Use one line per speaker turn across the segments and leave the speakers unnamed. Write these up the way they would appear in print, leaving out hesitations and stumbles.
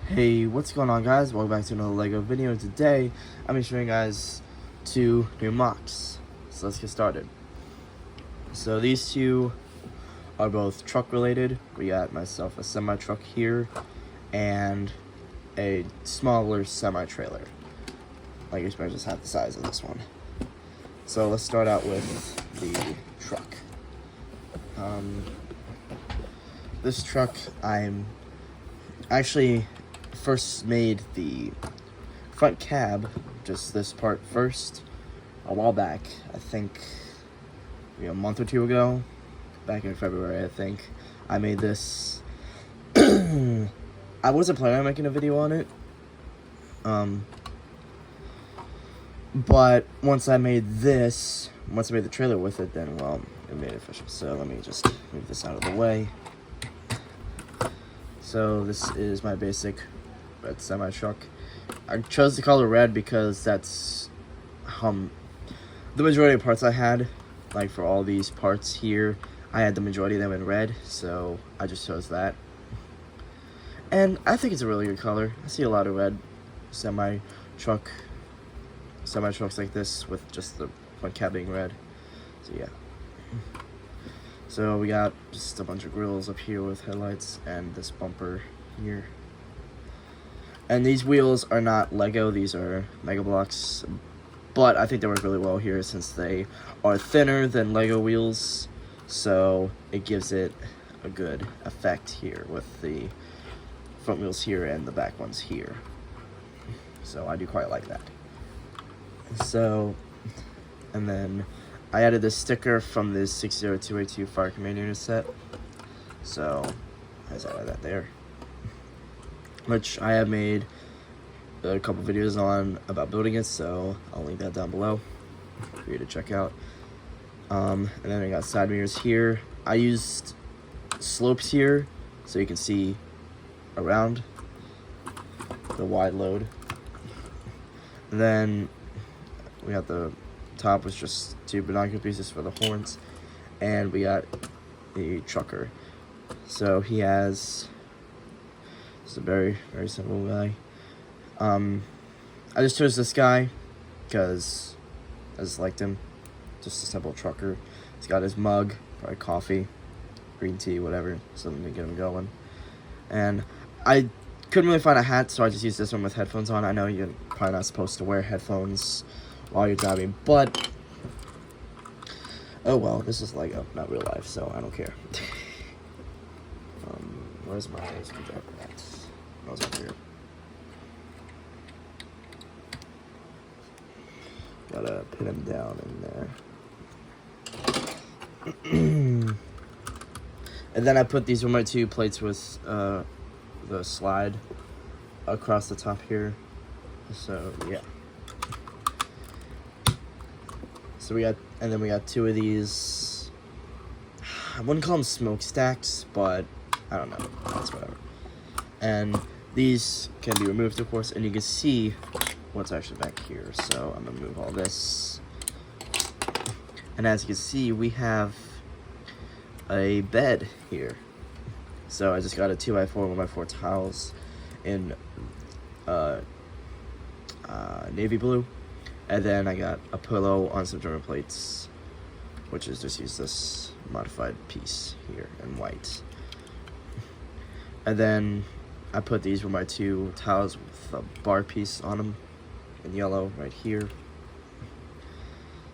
Hey, what's going on, guys? Welcome back to another LEGO video. Today, I'm going to show you guys two new mocks. So let's get started. So these two are both truck related. We got myself a semi-truck here and a smaller semi-trailer. Like it's just half the size of this one. So let's start out with the truck. This truck, I'm actually first made the front cab, just this part first, a while back. I think a month or two ago, back in February, I think. I made this. I wasn't planning on making a video on it. But once I made the trailer with it, then, well, it made it official. So let me just move this out of the way. So this is my basic red semi-truck. I chose the color red because that's the majority of parts I had. Like for all these parts here, I had the majority of them in red, so I just chose that. And I think it's a really good color. I see a lot of red semi-trucks like this with just the front cab being red. So yeah. So we got just a bunch of grills up here with headlights and this bumper here. And these wheels are not Lego, these are Mega Blocks. But I think they work really well here since they are thinner than Lego wheels. So it gives it a good effect here with the front wheels here and the back ones here. So I do quite like that. So, and then I added this sticker from this 60282 Fire Command Unit set. So I just added that there, which I have made a couple videos on about building it, so I'll link that down below for you to check out. And then I got side mirrors here. I used slopes here so you can see around the wide load. And then we got the top was just two binocular pieces for the horns, and we got the trucker. So he has just a very, very simple guy. I just chose this guy because I just liked him. Just a simple trucker. He's got his mug, probably coffee, green tea, whatever, something to get him going. And I couldn't really find a hat, so I just used this one with headphones on. I know you're probably not supposed to wear headphones while you're driving, but oh well, this is Lego, not real life, so I don't care. Where's my screwdriver at? Oh, it's over here. Gotta pin him down in there. And then I put these were my two plates with the slide across the top here. So yeah. So we got two of these. I wouldn't call them smokestacks, but I don't know. That's whatever. And these can be removed, of course, and you can see what's actually back here. So I'm gonna move all this. And as you can see, we have a bed here. So I just got a 2x4 1x4 tiles in navy blue. And then I got a pillow on some German plates, which is just use this modified piece here in white. And then I put these were my two tiles with a bar piece on them in yellow right here.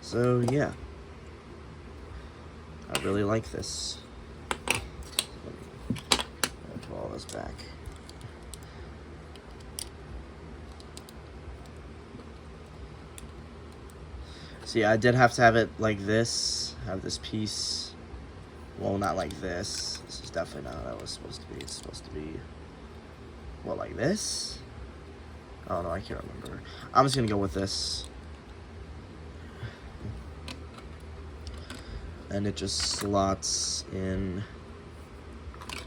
So yeah, I really like this. Let me put all this back. See, I did have to have it like this, have this piece. Well, not like this. This is definitely not how it was supposed to be. It's supposed to be, well, like this? Oh no, I can't remember. I'm just gonna go with this. And it just slots in.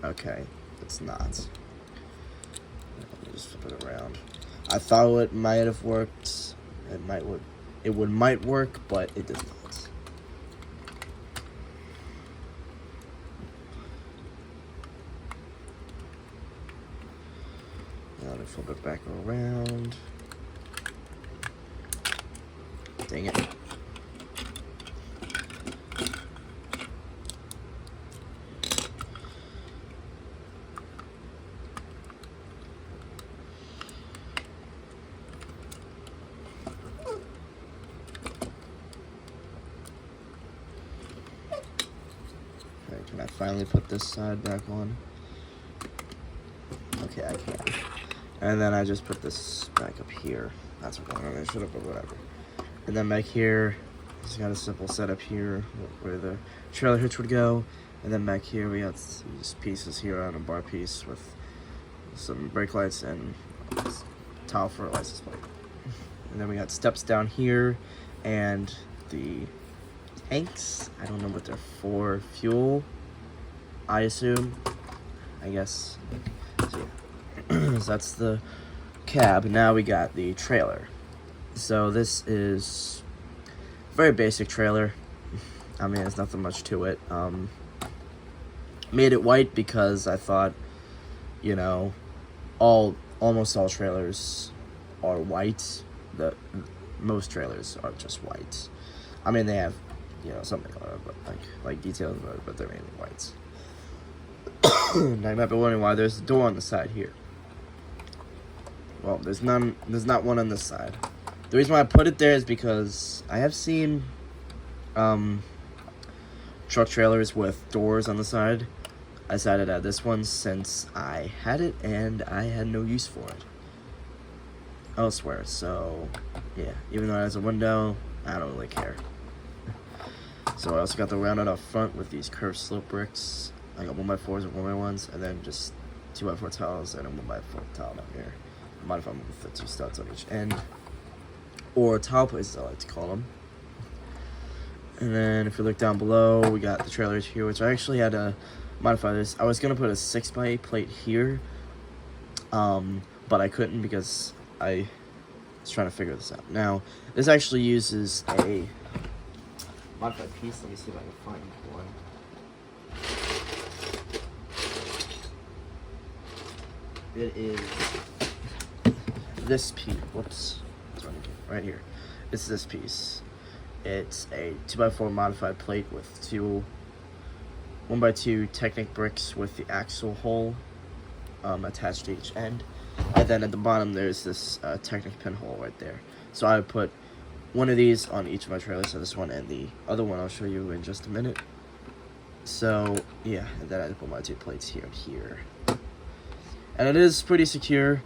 Okay, it's not. Let me just flip it around. I thought it might have worked. It might work, but it does not. Now to flip it back around. Dang it. Okay, can I finally put this side back on? Okay, I can. And then I just put this back up here. That's what I'm going to should have, but whatever. And then back here, just got a simple setup here where the trailer hitch would go. And then back here, we got these pieces here on a bar piece with some brake lights and tile for a license plate. And then we got steps down here and the tanks. I don't know what they're for. Fuel, I assume. I guess. So, yeah. So that's the cab. Now we got the trailer. So this is a very basic trailer. I mean, there's nothing much to it. Made it white because I thought, you know, almost all trailers are white. Most trailers are just white. I mean, they have, you know, something on it, but like details, but they're mainly whites. Now you might be wondering why there's a door on the side here. Well, there's not one on this side. The reason why I put it there is because I have seen truck trailers with doors on the side. I decided to add this one since I had it and I had no use for it elsewhere. So yeah, even though it has a window, I don't really care. So I also got the rounded off front with these curved slope bricks. I got 1x4s and 1x1s, and then just 2x4 tiles and a 1x4 tile down here. I modify them with the 2 studs on each end, or tile places I like to call them. And then if you look down below, we got the trailers here, which I actually had to modify this. I was gonna put a 6x8 plate here, but I couldn't because I was trying to figure this out. Now, this actually uses a modified piece. Let me see if I can find one. It is this piece. Whoops. Right here. It's this piece. It's a 2x4 modified plate with 2 1x2 Technic bricks with the axle hole attached to each end. And then at the bottom there's this Technic pinhole right there. So I would put one of these on each of my trailers. So this one and the other one I'll show you in just a minute. So yeah, and then I put my 2 plates here and here. And it is pretty secure.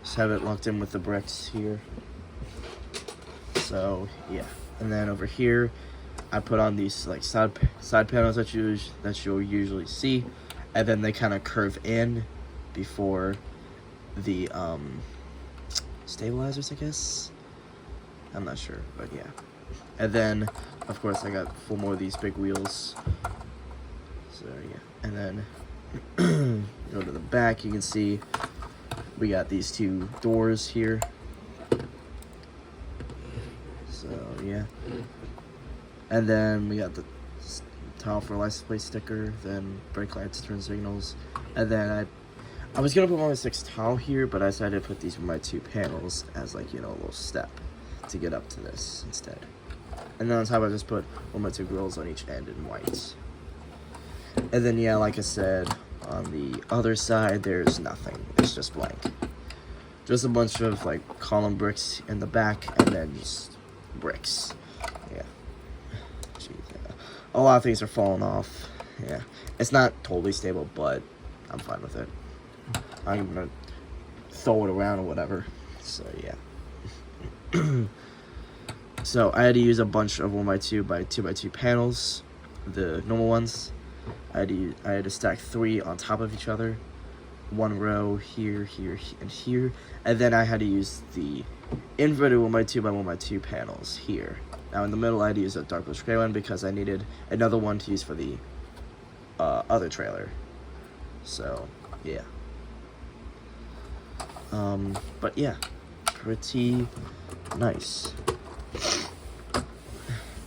Just have it locked in with the bricks here. So yeah, and then over here, I put on these like side panels that you'll usually see, and then they kind of curve in before the stabilizers, I guess. I'm not sure, but yeah. And then, of course, I got 4 more of these big wheels. So yeah, and then go to the back. You can see we got these 2 doors here. So yeah, and then we got the tile for license plate sticker, then brake lights, turn signals, and then I was gonna put 1x6 tile here, but I decided to put these with my 2 panels as like, you know, a little step to get up to this instead. And then on top I just put 1x2 grills on each end in white. And then yeah, like I said, on the other side there's nothing. It's just blank. Just a bunch of like column bricks in the back, and then just bricks. Yeah. Jeez, yeah. A lot of things are falling off. Yeah. It's not totally stable, but I'm fine with it. I'm gonna throw it around or whatever. So yeah. So I had to use a bunch of 1x2 by 2x2 panels, the normal ones. I had to stack 3 on top of each other, 1 row here, here, and here, and then I had to use the inverted 1x2 by 1x2 panels here. Now in the middle I had to use a dark bluish gray one because I needed another one to use for the other trailer. So yeah. But yeah, pretty nice.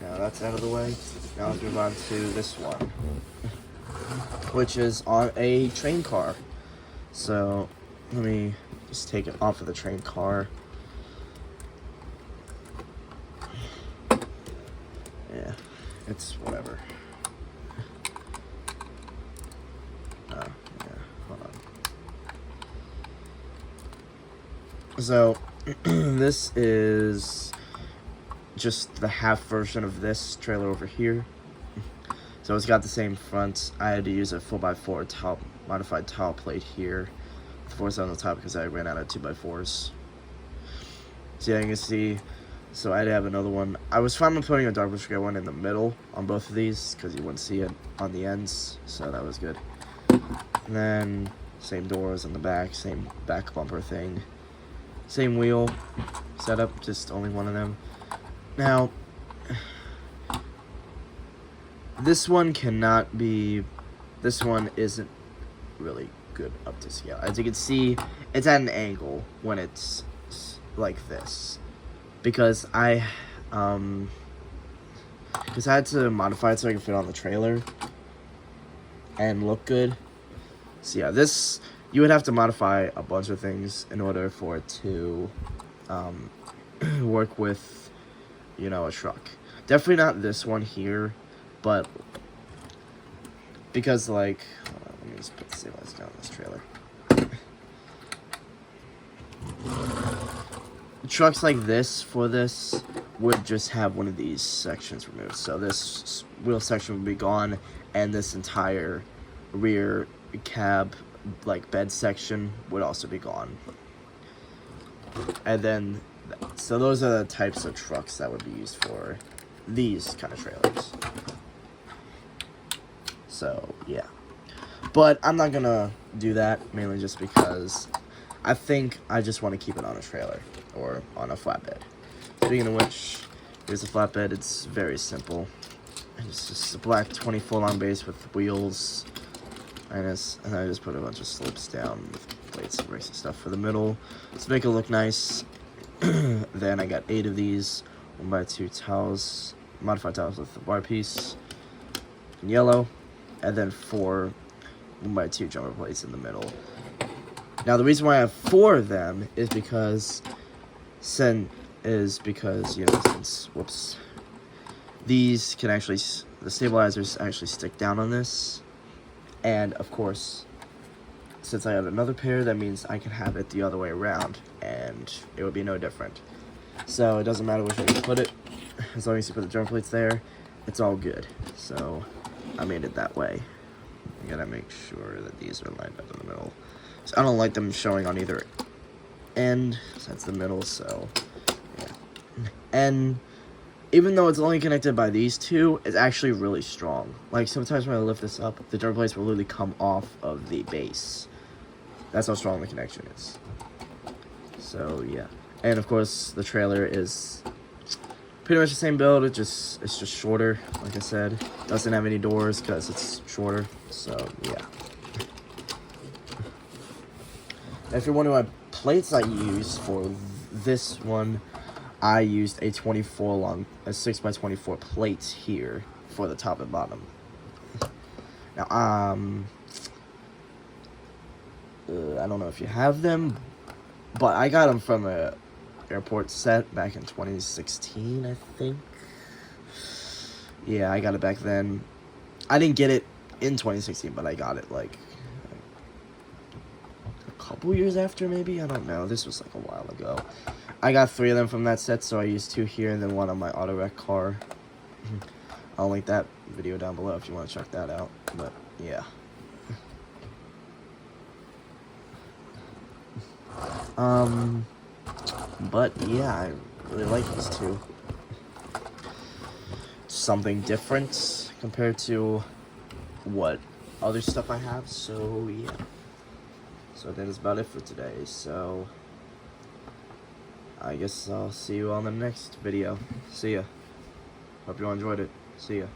Now that's out of the way. Now let's move on to this one, which is on a train car. So let me just take it off of the train car. Yeah, it's whatever. Oh, yeah, hold on. So, this is just the half version of this trailer over here. So it's got the same front. I had to use a 4x4 top modified tile plate here. The 4's on the top because I ran out of 2x4s. So yeah, you can see. So I had to have another one. I was fine with putting a dark blue one in the middle on both of these because you wouldn't see it on the ends. So that was good. And then same doors on the back, same back bumper thing, same wheel setup, just only one of them. Now, this one cannot be, this one isn't really good up to scale. As you can see, it's at an angle when it's like this. Because I had to modify it so I could fit on the trailer and look good. So yeah, this, you would have to modify a bunch of things in order for it to work with, you know, a truck. Definitely not this one here, but because, like, hold on, let me just put the stabilizer down on this trailer. Trucks like this, for this, would just have one of these sections removed. So this wheel section would be gone, and this entire rear cab, like, bed section would also be gone. And then, so those are the types of trucks that would be used for these kind of trailers. So, yeah. But I'm not gonna do that, mainly just because I think I just want to keep it on a trailer or on a flatbed. Speaking of which, here's a flatbed. It's very simple. It's just a black 24 long base with wheels, and I just put a bunch of slopes down with plates and brakes and stuff for the middle to make it look nice. Then I got 8 of these 1x2 tiles, modified tiles with the bar piece in yellow, and then 4 1x2 jumper plates in the middle. Now the reason why I have 4 of them is because you know, since, whoops, these can actually, the stabilizers actually stick down on this, and of course, since I have another pair, that means I can have it the other way around, and it would be no different. So it doesn't matter which way you put it, as long as you put the jumper plates there, it's all good. So I made it that way. I gotta make sure that these are lined up in the middle. So I don't like them showing on either end, so that's the middle, so yeah. And even though it's only connected by these two, it's actually really strong. Like, sometimes when I lift this up, the jumper plates will literally come off of the base. That's how strong the connection is. So yeah. And of course, the trailer is pretty much the same build, it's just shorter, like I said. Doesn't have any doors because it's shorter, so yeah. If you're wondering what plates I used for this one, I used a 6x24 plate here for the top and bottom. Now, I don't know if you have them, but I got them from a airport set back in 2016, I think. Yeah, I got it back then. I didn't get it in 2016, but I got it like a couple years after, maybe. I don't know. This was like a while ago. I got 3 of them from that set, so I used 2 here and then 1 on my auto wreck car. I'll link that video down below if you want to check that out. But yeah. But yeah, I really like these two. Something different compared to what other stuff I have, so yeah. So that is about it for today, so I guess I'll see you on the next video. See ya. Hope you all enjoyed it. See ya.